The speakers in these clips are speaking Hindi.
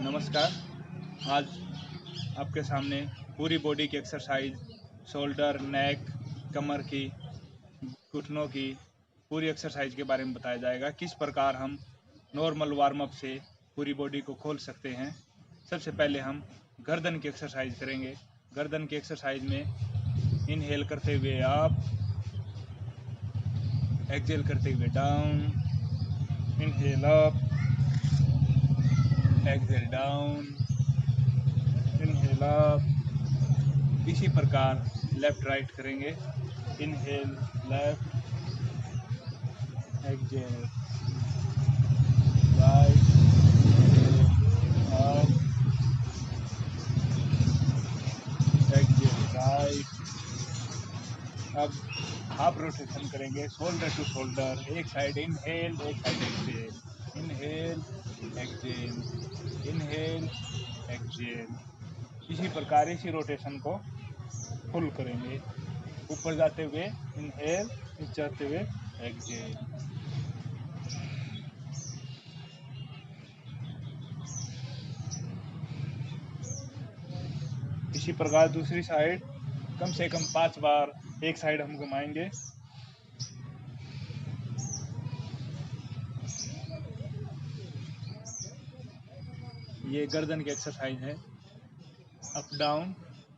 नमस्कार। आज आपके सामने पूरी बॉडी की एक्सरसाइज, शोल्डर, नेक, कमर की, घुटनों की पूरी एक्सरसाइज के बारे में बताया जाएगा। किस प्रकार हम नॉर्मल वार्म अप से पूरी बॉडी को खोल सकते हैं। सबसे पहले हम गर्दन की एक्सरसाइज करेंगे। गर्दन की एक्सरसाइज में इनहेल करते हुए अप, एक्सहेल करते हुए down, inhale up, exhale down, inhale up. इसी प्रकार लेफ्ट राइट करेंगे। Inhale left, exhale right, up, exhale right. अब हाफ रोटेशन करेंगे, शोल्डर टू शोल्डर, एक साइड इनहेल, एक side exhale, inhale exhale, inhale exhale. इसी प्रकार इसी रोटेशन को फुल करेंगे, ऊपर जाते हुए इनहेल, नीचे जाते हुए एक्सहेल। इसी प्रकार दूसरी साइड कम से कम 5 बार एक साइड हम घुमाएंगे। ये गर्दन की एक्सरसाइज है। Up down,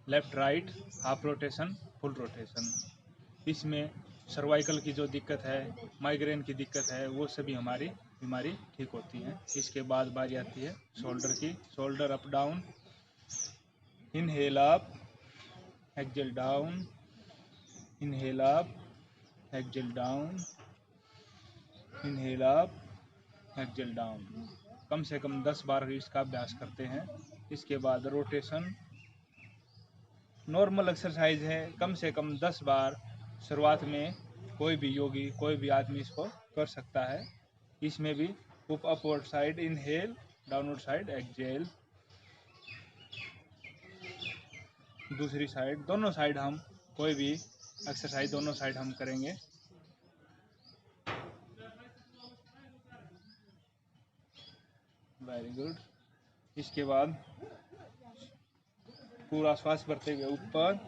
left right, half rotation, full rotation. इसमें सर्वाइकल की जो दिक्कत है, माइग्रेन की दिक्कत है, वो सभी हमारी बीमारी ठीक होती है। इसके बाद बारी आती है शोल्डर की। Shoulder up down, inhale up, exhale down, inhale up, exhale down, inhale up, exhale down. कम से कम 10 बार इसका अभ्यास करते हैं। इसके बाद रोटेशन, नॉर्मल एक्सरसाइज है। कम से कम 10 बार शुरुआत में कोई भी योगी, कोई भी आदमी इसको कर सकता है। इसमें भी upward side inhale, downward side exhale. दूसरी साइड, दोनों साइड हम कोई भी एक्सरसाइज दोनों साइड हम करेंगे। Very good. इसके बाद पूरा श्वास भरते हुए ऊपर,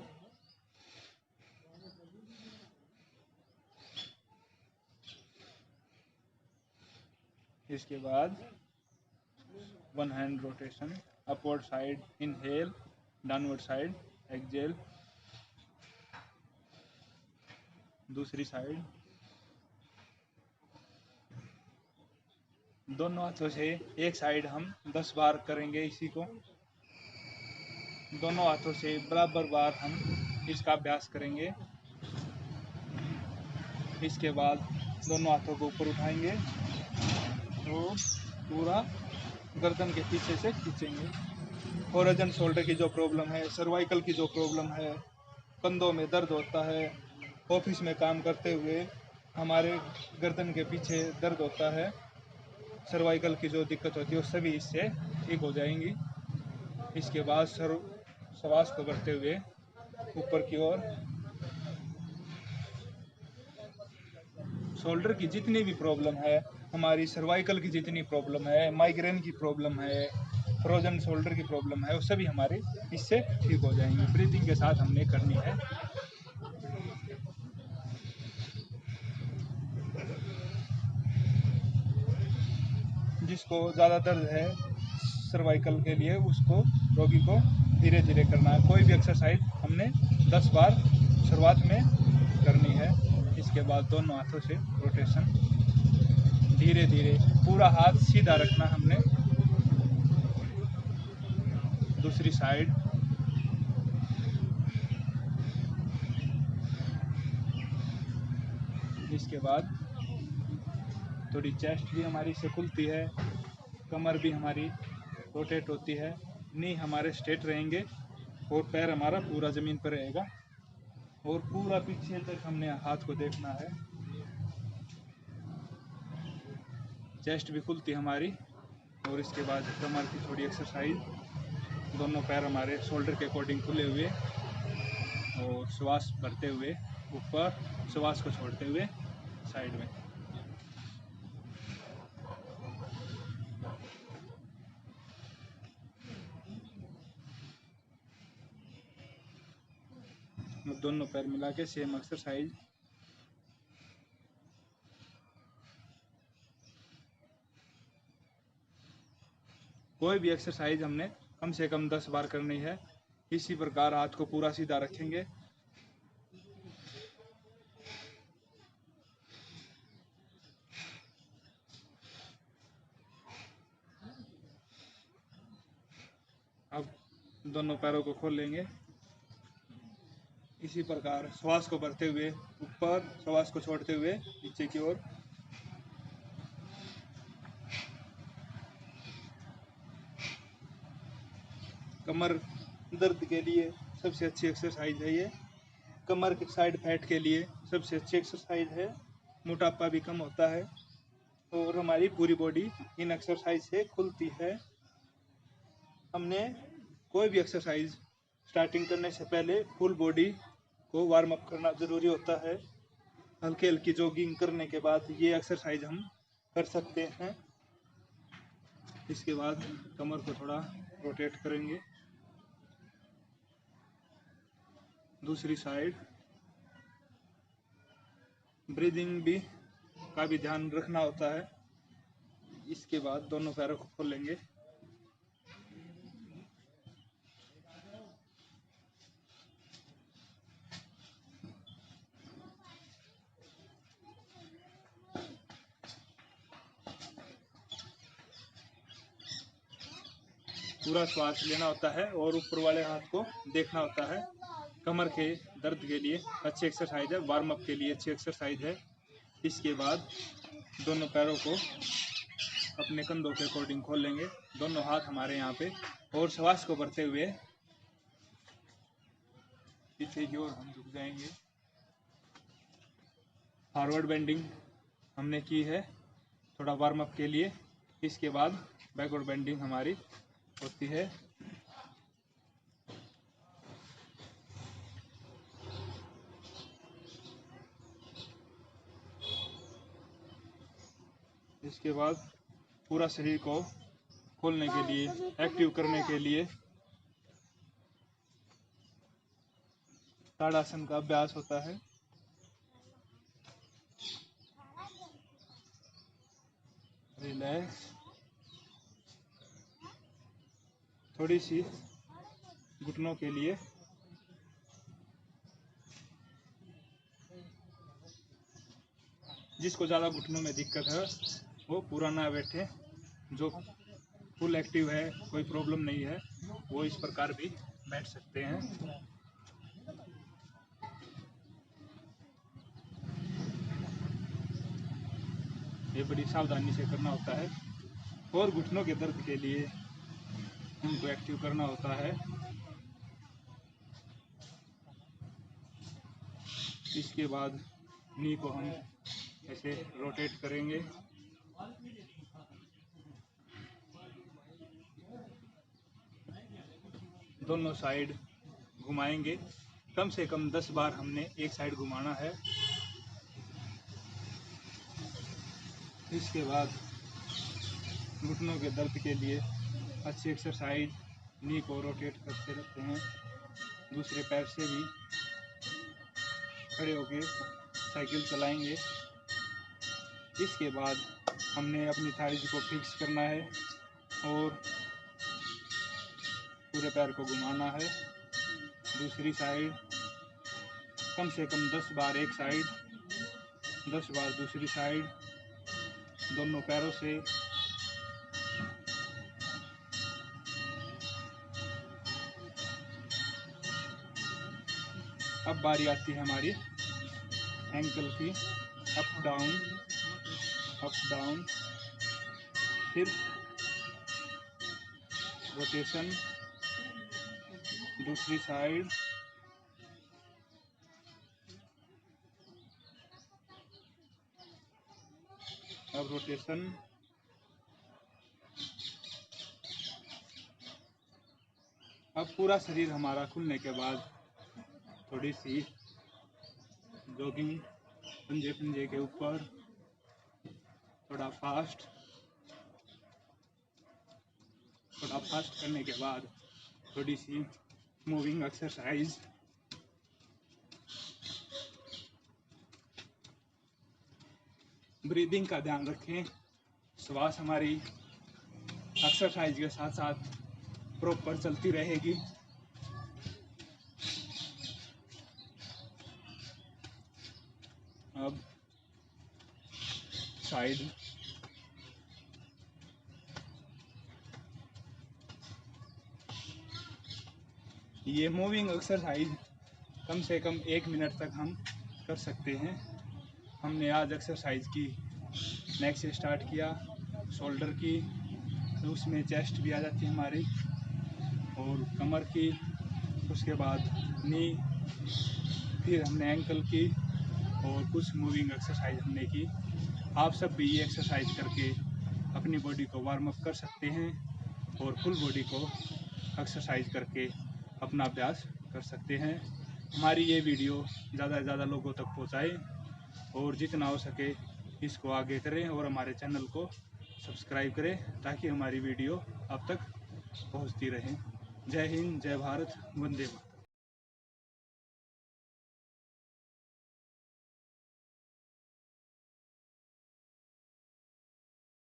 इसके बाद one hand rotation, upward side inhale, downward side exhale. दूसरी साइड, दोनों हाथों से एक साइड हम 10 बार करेंगे। इसी को दोनों हाथों से बराबर बार हम इसका अभ्यास करेंगे। इसके बाद दोनों हाथों को ऊपर उठाएंगे और पूरा गर्दन के पीछे से खींचेंगे। होराइजन शोल्डर की जो प्रॉब्लम है, सर्वाइकल की जो प्रॉब्लम है, कंधों में दर्द होता है, ऑफिस में काम करते हुए हमारे गर्दन के पीछे दर्द होता है, सर्वाइकल की जो दिक्कत होती है, वो सभी इससे ठीक हो जाएंगी। इसके बाद श्वास को भरते हुए ऊपर की ओर, शोल्डर की जितनी भी प्रॉब्लम है, हमारी सर्वाइकल की जितनी प्रॉब्लम है, माइग्रेन की प्रॉब्लम है, फ्रोजन शोल्डर की प्रॉब्लम है, वो सभी हमारी इससे ठीक हो जाएंगी। ब्रीथिंग के साथ हमने करनी है। जिसको ज़्यादा दर्द है सर्वाइकल के लिए, उसको रोगी को धीरे धीरे करना है। कोई भी एक्सरसाइज हमने 10 बार शुरुआत में करनी है। इसके बाद दोनों हाथों से रोटेशन, धीरे धीरे पूरा हाथ सीधा रखना हमने। दूसरी साइड, इसके बाद थोड़ी चेस्ट भी हमारी से खुलती है, कमर भी हमारी रोटेट होती है, नी हमारे स्ट्रेट रहेंगे और पैर हमारा पूरा ज़मीन पर रहेगा और पूरा पीछे तक हमने हाथ को देखना है। चेस्ट भी खुलती है हमारी। और इसके बाद कमर की थोड़ी एक्सरसाइज, दोनों पैर हमारे शोल्डर के अकॉर्डिंग खुले हुए और श्वास भरते हुए ऊपर, श्वास को छोड़ते हुए साइड में। दोनों पैर मिला के सेम एक्सरसाइज। कोई भी एक्सरसाइज हमने कम से कम 10 बार करनी है। इसी प्रकार हाथ को पूरा सीधा रखेंगे। अब दोनों पैरों को खोल लेंगे। इसी प्रकार श्वास को भरते हुए ऊपर, श्वास को छोड़ते हुए नीचे की ओर। कमर दर्द के लिए सबसे अच्छी एक्सरसाइज है ये। कमर के साइड फैट के लिए सबसे अच्छी एक्सरसाइज है। मोटापा भी कम होता है और हमारी पूरी बॉडी इन एक्सरसाइज से खुलती है। हमने कोई भी एक्सरसाइज स्टार्टिंग करने से पहले फुल बॉडी को वार्म अप करना ज़रूरी होता है। हल्की हल्की जॉगिंग करने के बाद ये एक्सरसाइज हम कर सकते हैं। इसके बाद कमर को थोड़ा रोटेट करेंगे। दूसरी साइड ब्रीदिंग भी का भी ध्यान रखना होता है। इसके बाद दोनों पैरों को खोल लेंगे। पूरा श्वास लेना होता है और ऊपर वाले हाथ को देखना होता है। कमर के दर्द के लिए अच्छी एक्सरसाइज है, वार्म अप के लिए अच्छी एक्सरसाइज है। इसके बाद दोनों पैरों को अपने कंधों के अकॉर्डिंग खोल लेंगे। दोनों हाथ हमारे यहाँ पे, और श्वास को भरते हुए पीछे की ओर हम झुक जाएंगे। फॉरवर्ड बेंडिंग हमने की है थोड़ा वार्म अप के लिए। इसके बाद बैकवर्ड बेंडिंग हमारी होती है। इसके बाद पूरा शरीर को खोलने के लिए, एक्टिव करने के लिए ताड़ासन का अभ्यास होता है। रिलैक्स, थोड़ी सी घुटनों के लिए जिसको ज़्यादा घुटनों में दिक्कत है वो पूरा ना बैठे। जो फुल एक्टिव है, कोई प्रॉब्लम नहीं है, वो इस प्रकार भी बैठ सकते हैं। ये बड़ी सावधानी से करना होता है और घुटनों के दर्द के लिए उनको एक्टिव करना होता है। इसके बाद नी को हम ऐसे रोटेट करेंगे। दोनों साइड घुमाएंगे। कम से कम 10 बार हमने एक साइड घुमाना है। इसके बाद घुटनों के दर्द के लिए अच्छी एक्सरसाइज, नी को रोटेट करते रहते हैं। दूसरे पैर से भी खड़े होके साइकिल चलाएंगे। इसके बाद हमने अपनी थाइज को फिक्स करना है और पूरे पैर को घुमाना है। दूसरी साइड कम से कम 10 बार एक साइड, 10 बार दूसरी साइड, दोनों पैरों से। अब बारी आती है हमारी एंकल की। अप डाउन, अप डाउन, फिर रोटेशन, दूसरी साइड, अब रोटेशन। अब पूरा शरीर हमारा खुलने के बाद थोड़ी सी जॉगिंग पंजे पंजे के ऊपर, थोड़ा फास्ट करने के बाद थोड़ी सी मूविंग एक्सरसाइज। ब्रीदिंग का ध्यान रखें। श्वास हमारी एक्सरसाइज के साथ साथ प्रॉपर चलती रहेगी। अब साइड ये मूविंग एक्सरसाइज कम से कम 1 मिनट तक हम कर सकते हैं। हमने आज एक्सरसाइज की नेक से स्टार्ट किया, शोल्डर की, तो उसमें चेस्ट भी आ जाती है हमारी, और कमर की, उसके बाद नी, फिर हमने एंकल की, और कुछ मूविंग एक्सरसाइज हमने की। आप सब भी ये एक्सरसाइज करके अपनी बॉडी को वार्म अप कर सकते हैं और फुल बॉडी को एक्सरसाइज करके अपना अभ्यास कर सकते हैं। हमारी ये वीडियो ज़्यादा से ज़्यादा लोगों तक पहुँचाएं और जितना हो सके इसको आगे करें और हमारे चैनल को सब्सक्राइब करें ताकि हमारी वीडियो आप तक पहुँचती रहे। जय हिंद, जय भारत, वंदे मातरम।